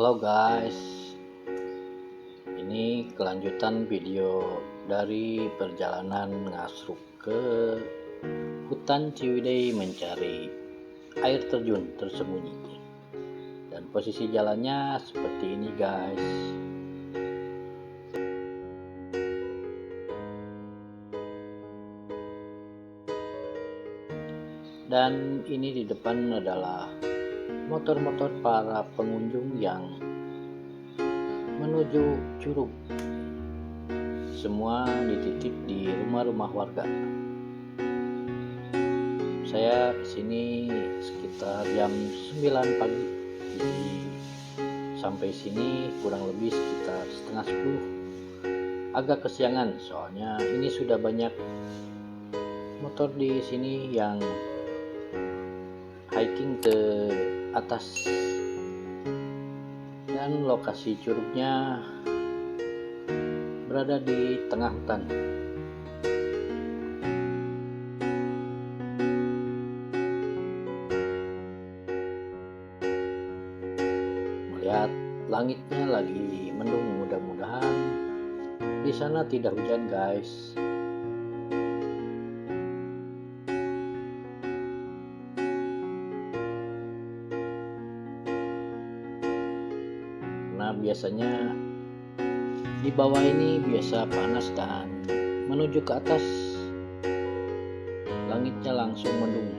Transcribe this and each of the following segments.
Halo guys, ini kelanjutan video dari perjalanan ngasruk ke hutan Ciwidey mencari air terjun tersembunyi. Dan posisi jalannya seperti ini guys. Dan ini di depan adalah motor-motor para pengunjung yang menuju Curug. Semua dititip di rumah-rumah warga. Saya kesini sekitar jam 9 pagi. Jadi sampai sini kurang lebih sekitar setengah 10. Agak kesiangan soalnya ini sudah banyak motor di sini yang hiking ke atas. Dan lokasi curugnya berada di tengah hutan. Melihat langitnya lagi mendung, mudah-mudahan di sana tidak hujan guys. Karena biasanya di bawah ini biasa panas dan menuju ke atas langitnya langsung mendung.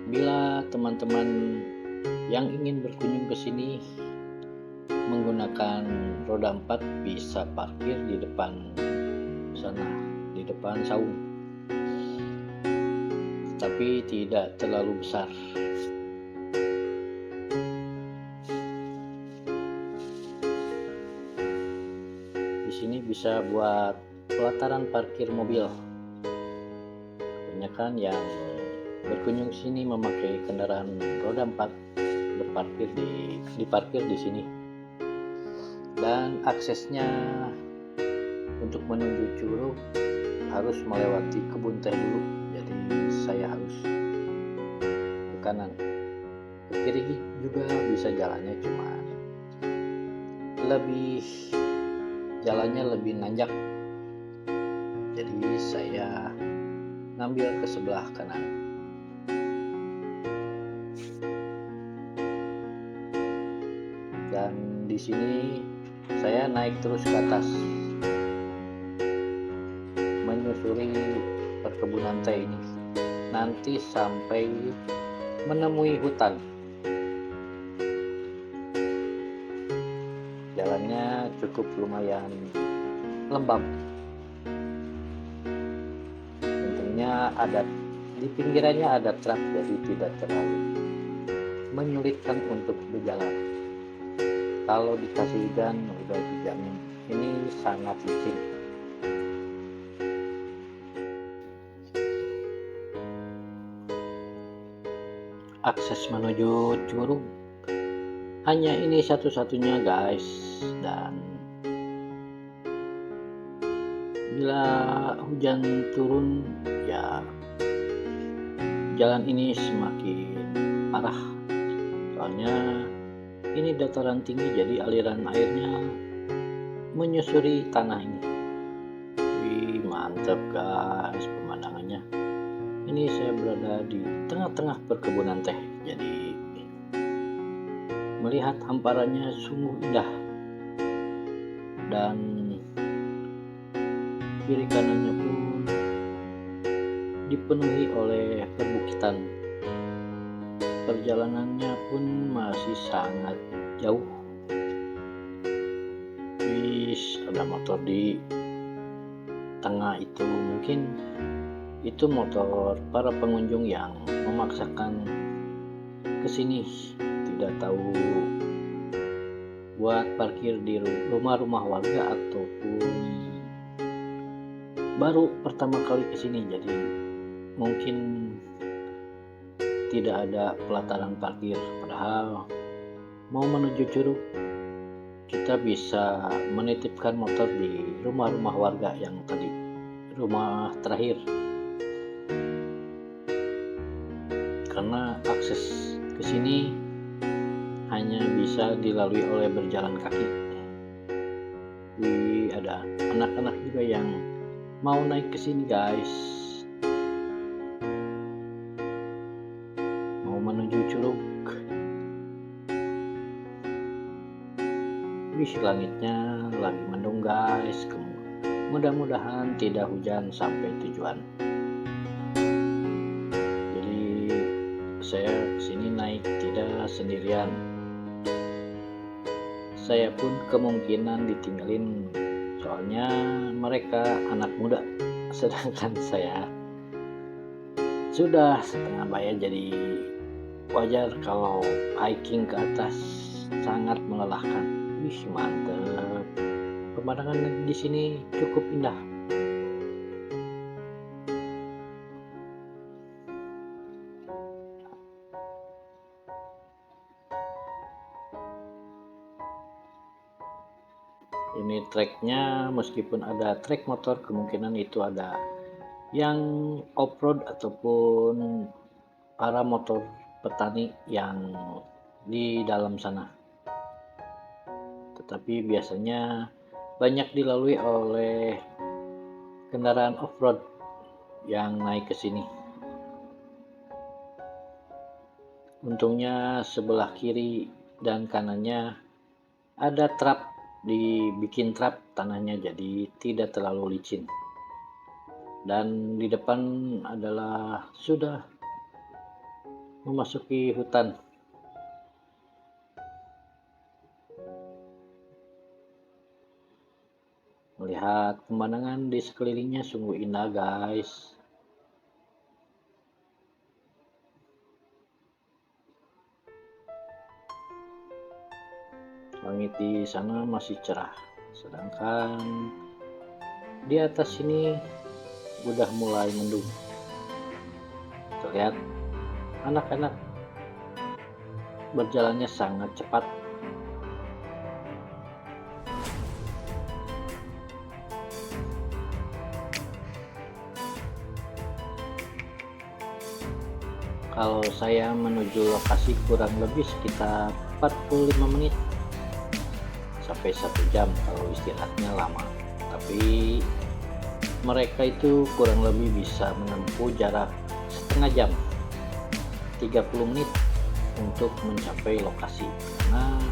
Bila teman-teman yang ingin berkunjung ke sini menggunakan roda 4 bisa parkir di depan sana, di depan saung. Tapi tidak terlalu besar. Di sini bisa buat pelataran parkir mobil. Kebanyakan yang berkunjung sini memakai kendaraan roda 4 diparkir di sini. Dan aksesnya untuk menuju Curug harus melewati kebun teh dulu. Jadi saya harus ke kanan. Ke kiri juga bisa jalannya, cuma jalannya lebih nanjak. Jadi saya ngambil ke sebelah kanan. Dan di sini saya naik terus ke atas menyusuri perkebunan teh ini. Nanti sampai menemui hutan. Jalannya cukup lumayan lembab. Untungnya di pinggirannya ada truk, jadi tidak terlalu menyulitkan untuk berjalan. Kalau dikasih hujan udah dijamin ini sangat licin. Akses menuju Curug hanya ini satu-satunya guys. Dan bila hujan turun ya jalan ini semakin parah. Soalnya ini dataran tinggi, jadi aliran airnya menyusuri tanah ini. Wih, mantap guys pemandangannya. Ini saya berada di tengah-tengah perkebunan teh, jadi melihat hamparannya sungguh indah. Dan kiri kanannya pun dipenuhi oleh perbukitan. Perjalanannya pun masih sangat jauh. Wis, ada motor di tengah itu, mungkin itu motor para pengunjung yang memaksakan kesini, tidak tahu buat parkir di rumah-rumah warga ataupun baru pertama kali kesini, jadi mungkin tidak ada pelataran parkir. Padahal mau menuju Curug kita bisa menitipkan motor di rumah-rumah warga yang tadi, rumah terakhir. Karena akses ke sini hanya bisa dilalui oleh berjalan kaki. Ada anak-anak juga yang mau naik ke sini guys, mau menuju Curug. Langitnya lagi mendung guys, mudah-mudahan tidak hujan sampai tujuan. Jadi saya kesini naik tidak sendirian, saya pun kemungkinan ditinggalin, soalnya mereka anak muda, sedangkan saya sudah setengah bayar. Jadi wajar kalau hiking ke atas sangat melelahkan. Wih, mantep. Pemandangan di sini cukup indah. Ini treknya, meskipun ada trek motor, kemungkinan itu ada yang off-road ataupun para motor petani yang di dalam sana. Tetapi biasanya banyak dilalui oleh kendaraan off-road yang naik ke sini. Untungnya sebelah kiri dan kanannya ada trap, dibikin trap tanahnya jadi tidak terlalu licin. Dan di depan adalah sudah memasuki hutan. Melihat pemandangan di sekelilingnya sungguh indah guys. Langit di sana masih cerah, sedangkan di atas sini udah mulai mendung. Terlihat anak-anak berjalannya sangat cepat. Kalau saya menuju lokasi kurang lebih sekitar 45 menit sampai 1 jam kalau istirahatnya lama. Tapi mereka itu kurang lebih bisa menempuh jarak setengah jam, 30 menit untuk mencapai lokasi. Karena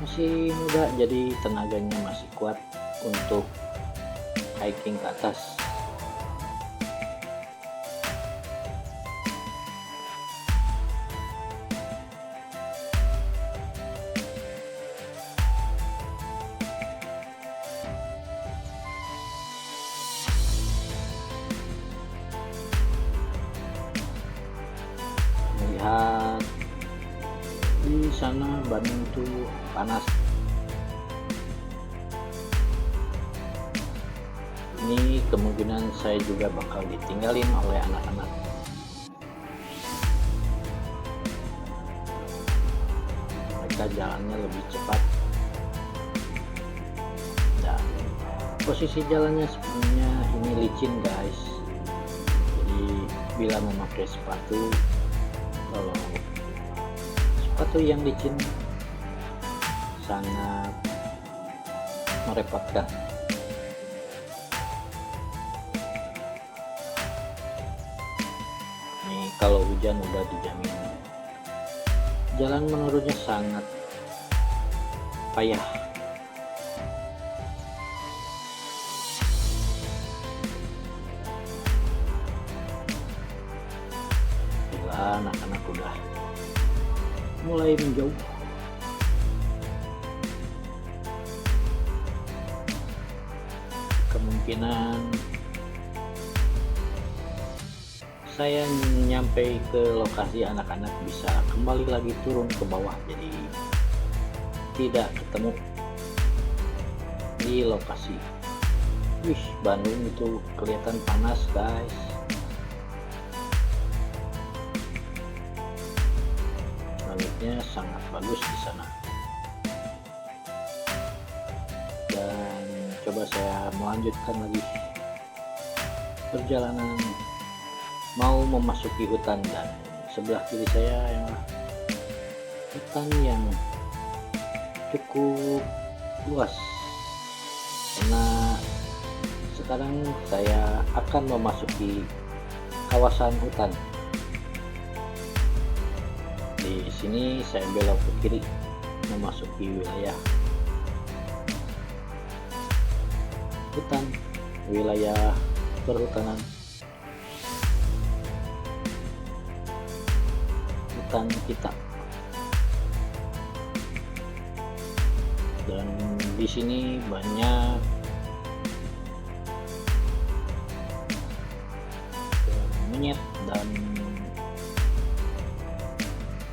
masih muda, jadi tenaganya masih kuat untuk hiking ke atas. Melihat di sana Bandung itu panas. Ini kemungkinan saya juga bakal ditinggalin oleh anak-anak. Mereka jalannya lebih cepat dan posisi jalannya sebenarnya ini licin guys. Jadi bila memakai sepatu, kalau sepatu yang licin sangat merepotkan. Nih kalau hujan udah dijamin jalan menurunnya sangat payah. Anak-anak udah mulai menjauh. Kemungkinan saya nyampe ke lokasi, anak-anak bisa kembali lagi turun ke bawah, jadi tidak ketemu di lokasi. Wih, Bandung itu kelihatan panas guys. Langitnya sangat bagus di sana. Dan coba saya melanjutkan lagi perjalanan, mau memasuki hutan, dan sebelah kiri saya yang hutan yang cukup luas, karena sekarang saya akan memasuki kawasan hutan. Di sini saya belok ke kiri memasuki wilayah hutan, wilayah perhutanan, hutan kita. Dan di sini banyak monyet dan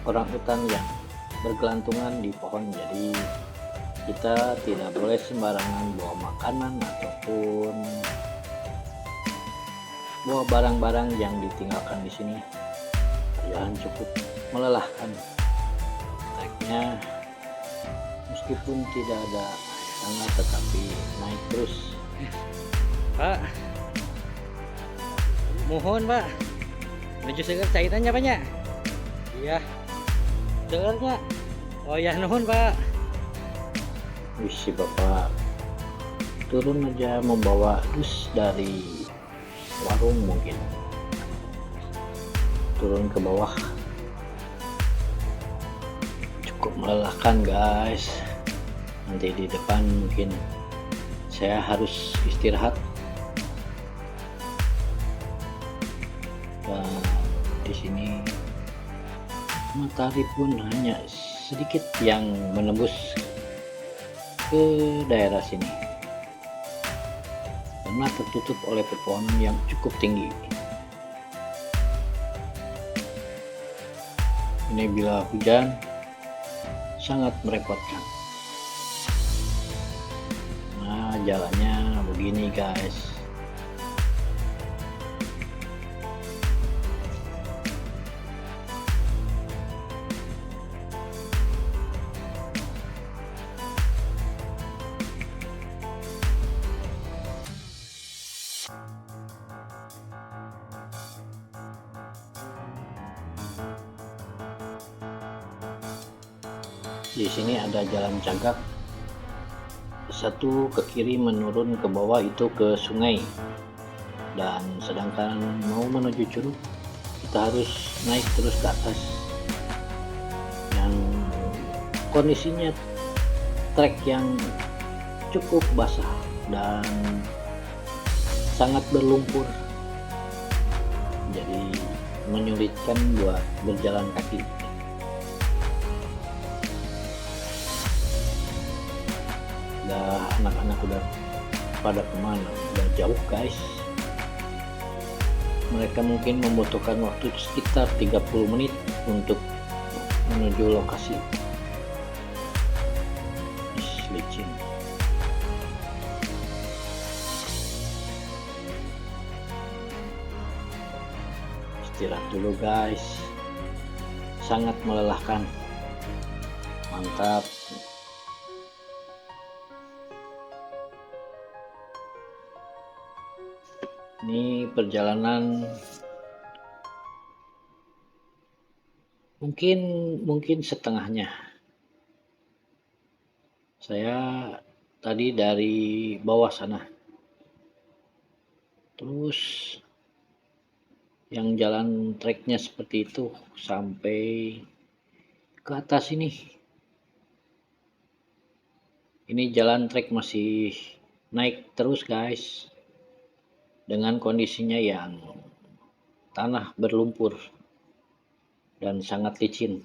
orang hutan yang bergelantungan di pohon, jadi kita tidak boleh sembarangan bawa makanan ataupun bawa barang-barang yang ditinggalkan di sini. Perjalanan cukup melelahkan, treknya meskipun tidak ada tangga tetapi naik terus. Pak, mohon Pak, menuju segar caitannya banyak. Iya, segarnya. Oh ya, nuhun Pak. Wih, si bapak turun aja membawa dus dari warung, mungkin turun ke bawah. Cukup melelahkan guys. Nanti di depan mungkin saya harus istirahat. Dan di sini matahari pun hanya sedikit yang menembus ke daerah sini karena tertutup oleh pepohonan yang cukup tinggi. Ini bila hujan sangat merepotkan. Nah, jalannya begini guys. Di sini ada jalan cagak, satu ke kiri menurun ke bawah itu ke sungai, dan sedangkan mau menuju curug kita harus naik terus ke atas yang kondisinya trek yang cukup basah dan sangat berlumpur, jadi menyulitkan buat berjalan kaki. Anak-anak udah pada kemana, udah jauh guys. Mereka mungkin membutuhkan waktu sekitar 30 menit untuk menuju lokasi. Licin. Istirahat dulu guys, sangat melelahkan. Mantap. Ini perjalanan mungkin setengahnya. Saya tadi dari bawah sana, terus yang jalan treknya seperti itu sampai ke atas ini. Ini jalan trek masih naik terus guys, dengan kondisinya yang tanah berlumpur dan sangat licin.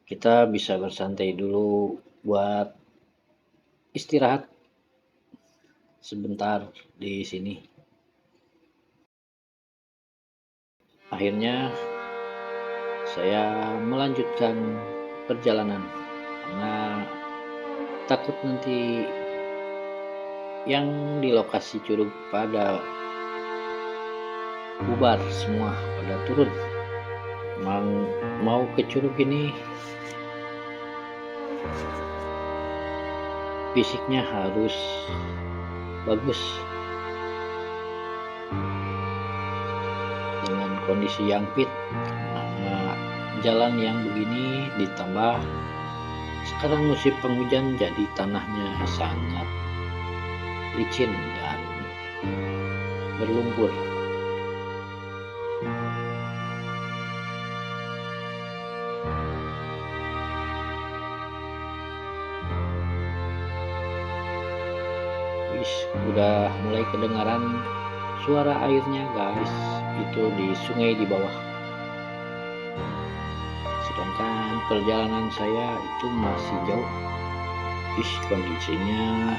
Kita bisa bersantai dulu buat istirahat sebentar di sini. Akhirnya saya melanjutkan perjalanan karena takut nanti yang di lokasi curug pada bubar semua, pada turun. Mau ke curug ini fisiknya harus bagus dengan kondisi yang fit. Nah, jalan yang begini ditambah sekarang musim penghujan, jadi tanahnya sangat licin dan berlumpur. Udah mulai kedengaran suara airnya guys, itu di sungai di bawah. Sedangkan perjalanan saya itu masih jauh. Kondisinya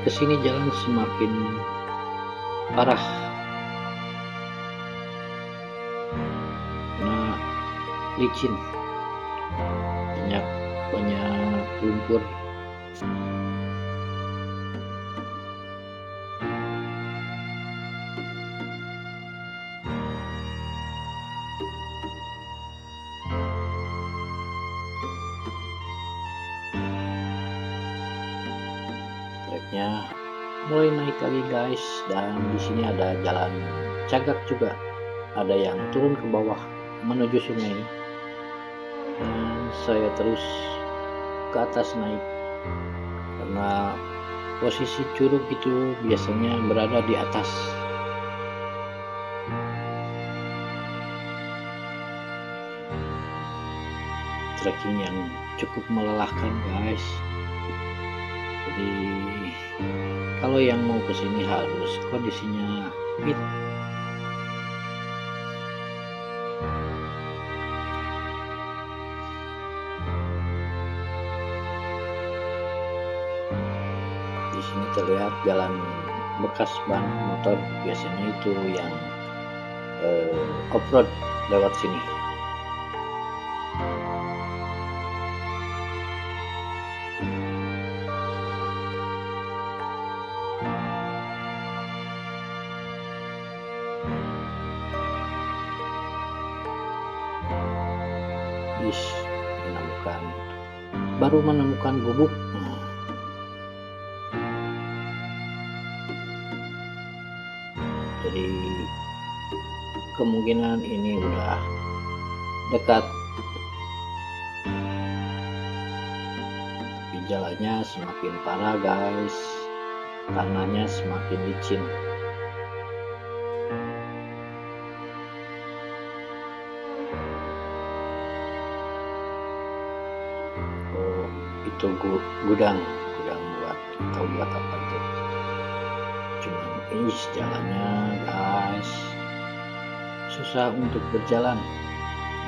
kesini jalan semakin parah karena licin, banyak lumpur. Treknya mulai naik lagi guys, dan di sini ada jalan cagak juga, ada yang turun ke bawah menuju sungai, dan saya terus ke atas naik karena posisi curug itu biasanya berada di atas. Trekking yang cukup melelahkan guys, jadi kalau yang mau kesini harus kondisinya fit. Di sini terlihat jalan bekas ban motor, biasanya itu yang off-road lewat sini. Baru menemukan gubuk. Jadi kemungkinan ini udah dekat. Tapi jalannya semakin parah guys, tanahnya semakin licin. Itu gudang buat apa itu, cuman ini jalannya guys susah untuk berjalan.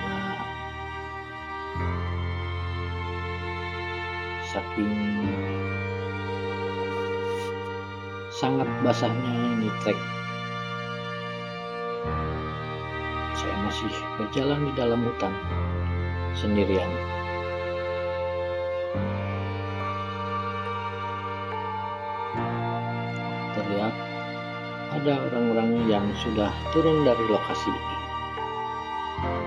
Nah, saking sangat basahnya ini trek, saya masih berjalan di dalam hutan sendirian. Terlihat ada orang-orang yang sudah turun dari lokasi ini,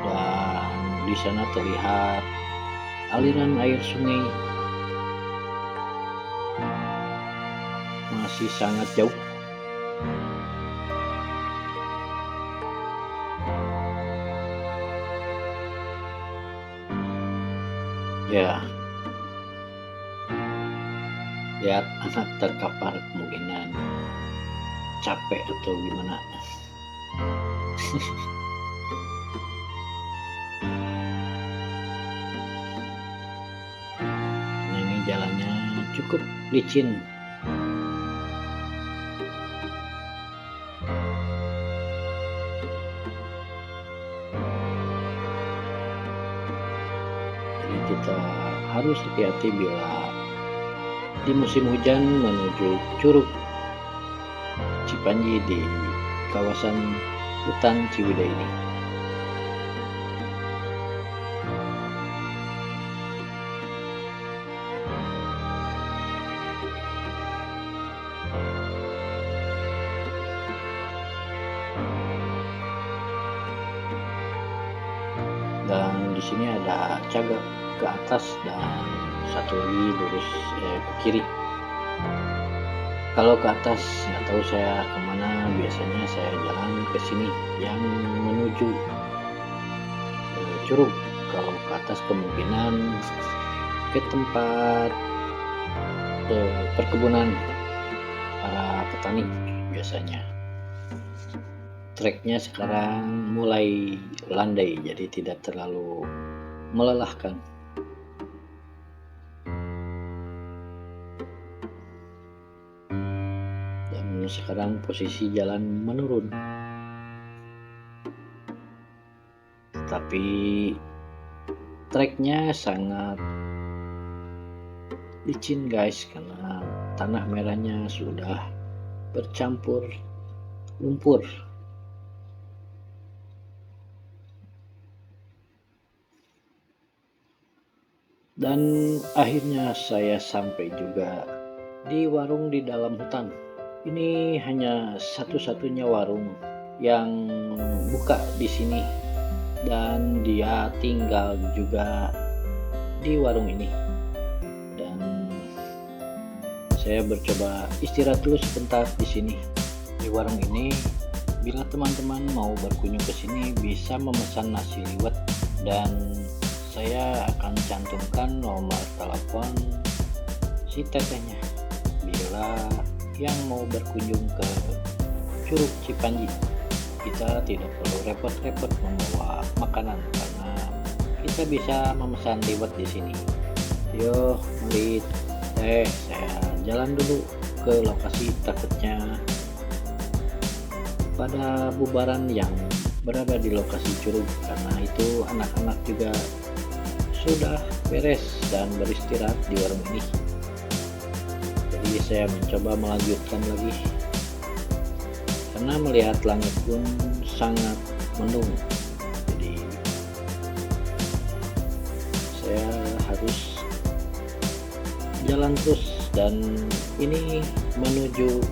dan di sana terlihat aliran air sungai masih sangat jauh. Ya, lihat anak terkapar, kemungkinan capek atau gimana. Nah, ini jalannya cukup licin. Jadi kita harus hati-hati bila di musim hujan menuju Curug Cipanji di kawasan hutan Ciwidey ini. Dan di sini ada cagak ke atas dan satu lagi lurus ke kiri. Kalau ke atas nggak tahu saya kemana, biasanya saya jalan ke sini yang menuju Curug. Kalau ke atas kemungkinan ke tempat perkebunan para petani biasanya. Treknya sekarang mulai landai, jadi tidak terlalu melelahkan. Dan sekarang posisi jalan menurun. Tapi treknya sangat licin guys, karena tanah merahnya sudah bercampur lumpur. Dan akhirnya saya sampai juga di warung di dalam hutan. Ini hanya satu-satunya warung yang buka di sini, dan dia tinggal juga di warung ini. Dan saya bercoba istirahat dulu sebentar di sini di warung ini. Bila teman-teman mau berkunjung ke sini bisa memesan nasi liwet, dan saya akan cantumkan nomor telepon si tetehnya bila yang mau berkunjung ke Curug Cipanji. Kita tidak perlu repot-repot membawa makanan karena kita bisa memesan liwet di sini. Yo, mari saya jalan dulu ke lokasi, takutnya pada bubaran yang berada di lokasi curug, karena itu anak-anak juga sudah beres dan beristirahat di warung ini. Jadi saya mencoba melanjutkan lagi karena melihat langit pun sangat mendung, jadi saya harus jalan terus. Dan ini menuju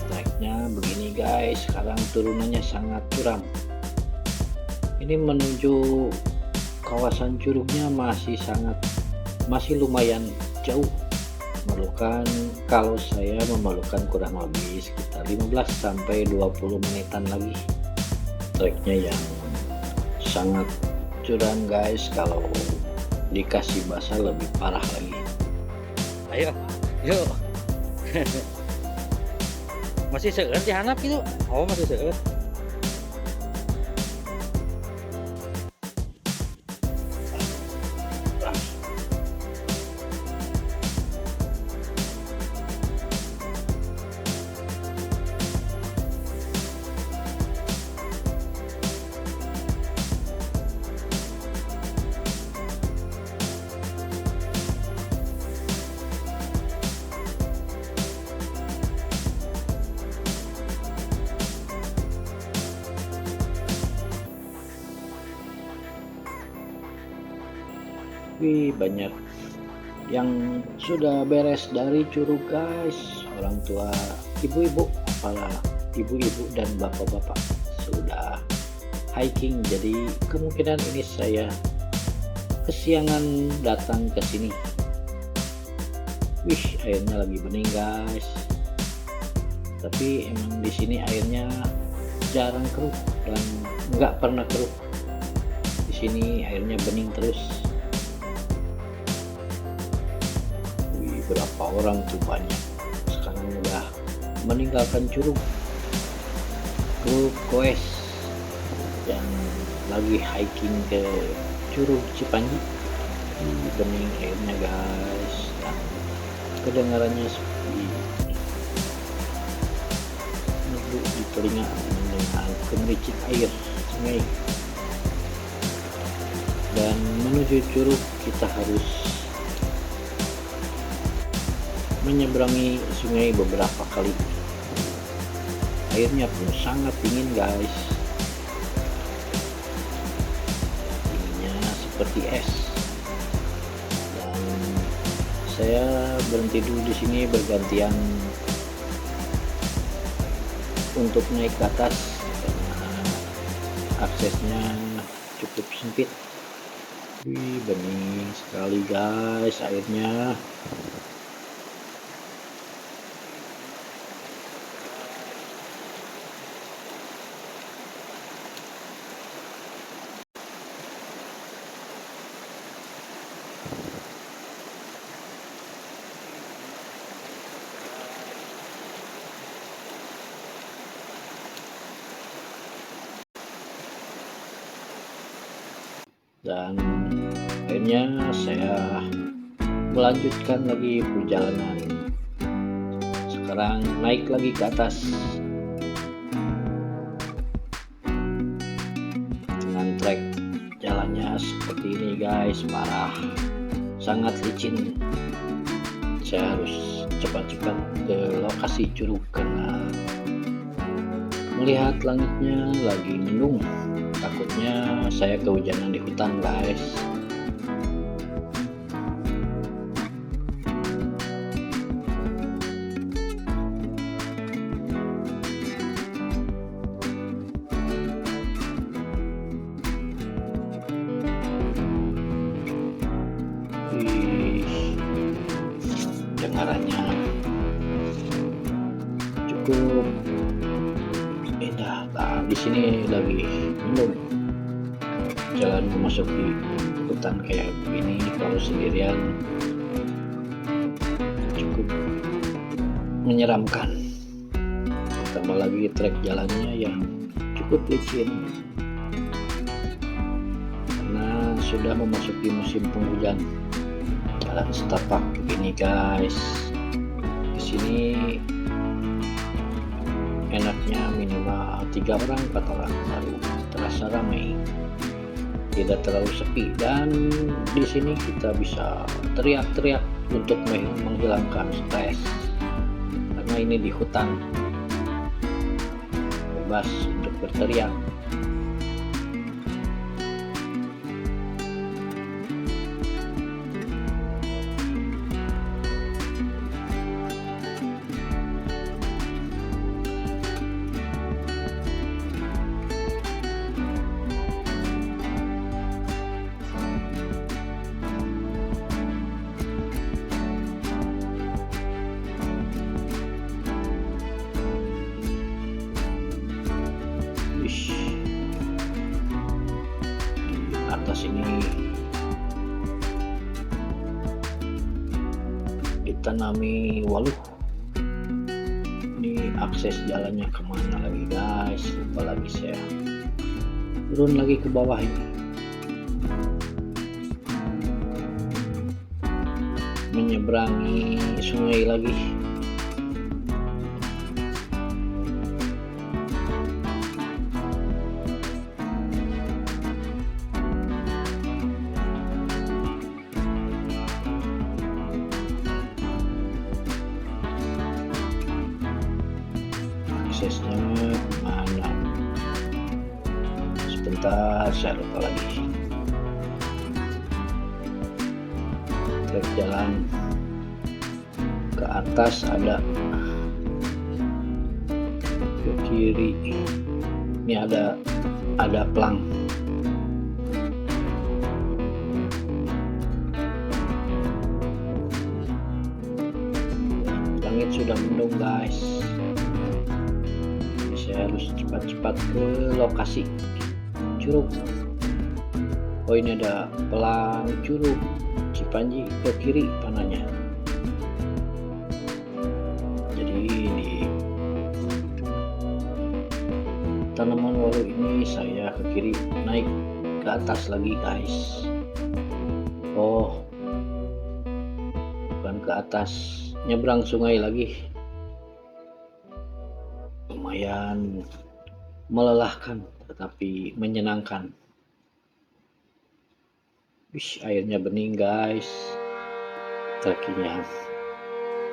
treknya begini guys, sekarang turunannya sangat curam. Ini menuju kawasan curugnya masih lumayan jauh, memerlukan, kalau saya memerlukan kurang lebih sekitar 15 sampai 20 menitan lagi. Treknya yang sangat curam guys, kalau dikasih basah lebih parah lagi. Ayo, yuk. Masih seueur di handap gitu. Oh, masih seueur. Wih, banyak yang sudah beres dari curug guys. Orang tua, ibu-ibu, apalah ibu-ibu dan bapak-bapak sudah hiking. Jadi kemungkinan ini saya kesiangan datang ke sini. Wih, airnya lagi bening guys. Tapi emang di sini airnya jarang keruh dan nggak pernah keruh. Di sini airnya bening terus. Berapa orang tuh, banyak sekarang udah meninggalkan curug Koes yang lagi hiking ke Curug Cipanji. Bening airnya guys, dan kedengarannya seperti merdu di telinga dengan gemericik air sungai. Dan menuju curug kita harus menyeberangi sungai beberapa kali. Airnya pun sangat dingin guys, dinginnya seperti es. Dan saya berhenti dulu di sini bergantian untuk naik ke atas karena aksesnya cukup sempit. Wih, bening sekali guys airnya. dan akhirnya saya melanjutkan lagi perjalanan. Sekarang naik lagi ke atas dengan trek. Jalannya seperti ini guys, parah, sangat licin. Saya harus cepat-cepat ke lokasi curug karena melihat langitnya lagi mendung. Takutnya saya kehujanan di hutan guys. Dengarannya cukup indah. Nah, di sini lagi mendung. Jalan memasuki hutan kayak begini kalau sendirian cukup menyeramkan. Tambah lagi trek jalannya yang cukup licin karena sudah memasuki musim penghujan. Jalan setapak begini guys. Di sini enaknya minimal 3 orang 4 orang baru terasa ramai, tidak terlalu sepi, dan di sini kita bisa teriak-teriak untuk menghilangkan stres karena ini di hutan, bebas untuk berteriak. Di atas ini ditanami waluh. Ini akses jalannya kemana lagi guys, lupa lagi saya. Turun lagi ke bawah ini, menyeberangi sungai lagi. Aksesnya mana? Sebentar, saya lupa lagi. Trek jalan ke atas ada, ke kiri ini ada pelang. Langit sudah mendung guys. Saya harus cepat-cepat ke lokasi curug. Oh, ini ada pelang curug Cipanji ke kiri panahnya. Jadi di tanaman walu ini saya ke kiri, naik ke atas lagi guys. Oh, bukan ke atas, nyebrang sungai lagi. Lumayan melelahkan tetapi menyenangkan. Wih, airnya bening guys. Treknya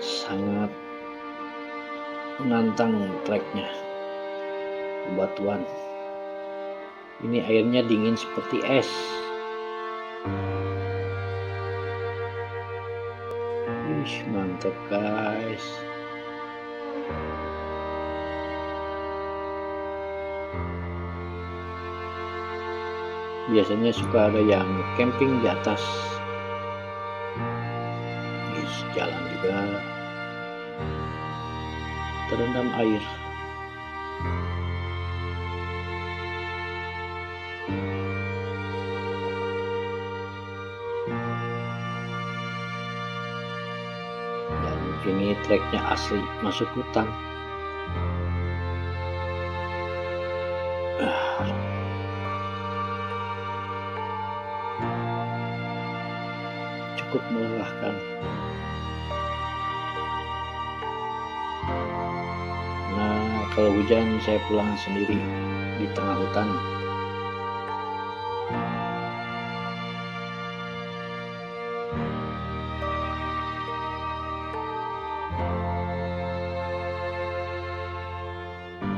sangat menantang treknya. Batuan ini airnya dingin seperti es. Wih, mantap guys. Biasanya suka ada yang camping di atas. Jalan juga terendam air. Dan ini treknya asli masuk hutan. cukup melelahkan. Nah, kalau hujan saya pulang sendiri di tengah hutan.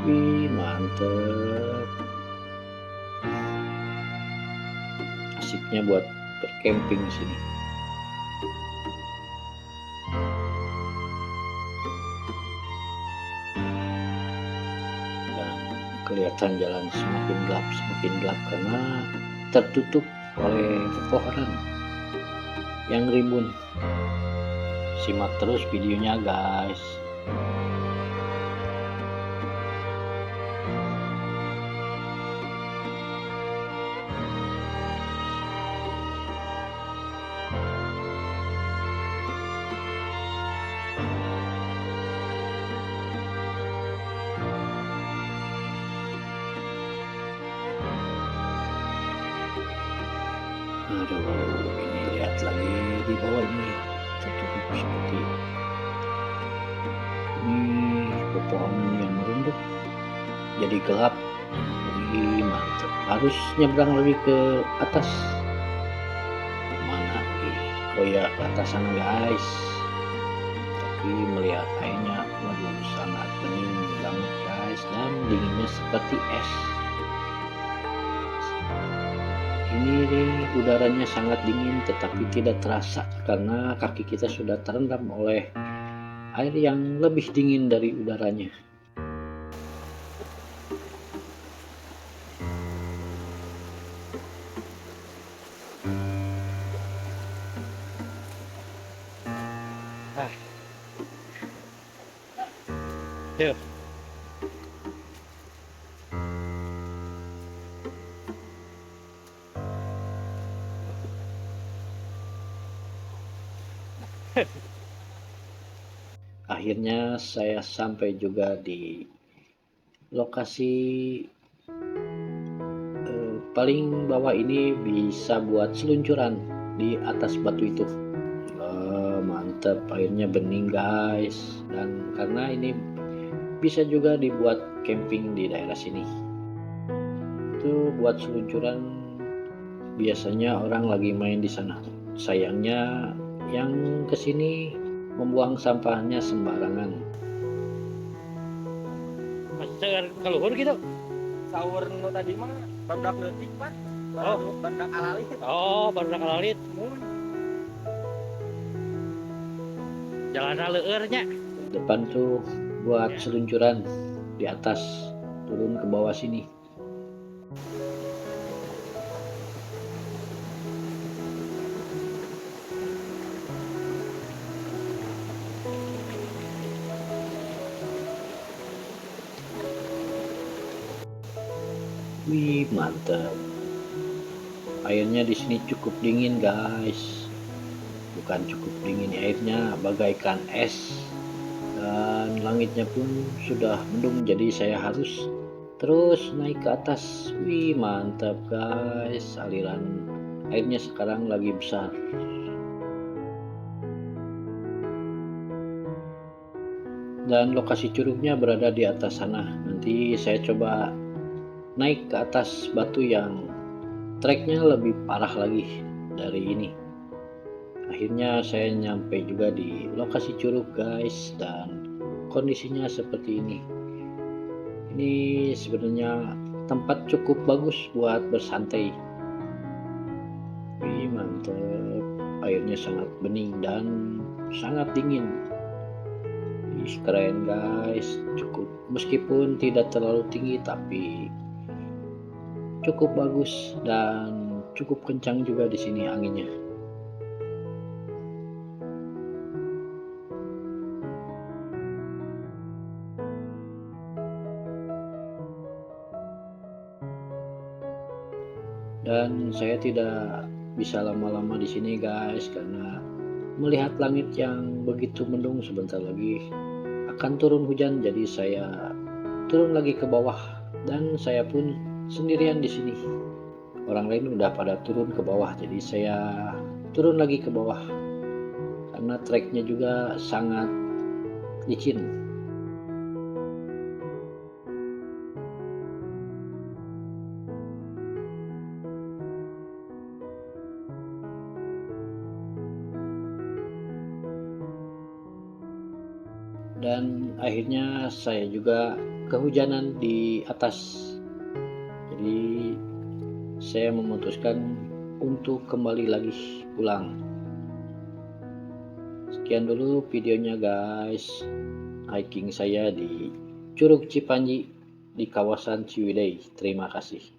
Wih, mantep. Asiknya buat bercamping di sini. Dan kelihatan jalan semakin gelap karena tertutup oleh pepohonan yang rimbun. Simak terus videonya guys. Aduh, ini lihat lagi di bawah ini tertutup seperti ini, pepohonan yang merunduk jadi gelap. Wih, mantap. Harus nyebrang lagi ke atas. Mana lagi? Oh ya, ke atas sana guys. Tapi melihat airnya, waduh, sangat bening banget guys, dan dinginnya seperti es. Ini nih, udaranya sangat dingin tetapi tidak terasa karena kaki kita sudah terendam oleh air yang lebih dingin dari udaranya. Yuk. Akhirnya saya sampai juga di lokasi paling bawah ini, bisa buat seluncuran di atas batu itu. Mantap, airnya bening guys, dan karena ini bisa juga dibuat camping di daerah sini. Itu buat seluncuran, biasanya orang lagi main di sana. Sayangnya yang kesini membuang sampahnya sembarangan. Masih segar keluhur gitu. Sahur nu tadi mah barudak leutik Pak. Barudak alalit. Oh, baru kalalit. Jalan leueurnya. Depan tuh buat seluncuran, di atas turun ke bawah sini. Wih, mantap. Airnya di sini cukup dingin guys. Bukan cukup dingin, airnya bagaikan es. Dan langitnya pun sudah mendung, jadi saya harus terus naik ke atas. Wih, mantap guys. Aliran airnya sekarang lagi besar. Dan lokasi curugnya berada di atas sana. Nanti saya coba naik ke atas batu yang treknya lebih parah lagi dari ini. Akhirnya saya nyampe juga di lokasi curug guys, dan kondisinya seperti ini. Ini sebenarnya tempat cukup bagus buat bersantai. Wih, mantap. Airnya sangat bening dan sangat dingin. Wih, keren guys. Cukup, meskipun tidak terlalu tinggi tapi cukup bagus dan cukup kencang juga di sini anginnya. Dan saya tidak bisa lama-lama di sini guys, karena melihat langit yang begitu mendung, sebentar lagi akan turun hujan, jadi saya turun lagi ke bawah dan saya pun sendirian di sini. Orang lain udah pada turun ke bawah, jadi saya turun lagi ke bawah karena treknya juga sangat licin. Dan akhirnya saya juga kehujanan di atas. Jadi saya memutuskan untuk kembali lagi pulang. Sekian dulu videonya guys, hiking saya di Curug Cipanji di kawasan Ciwidey. Terima kasih.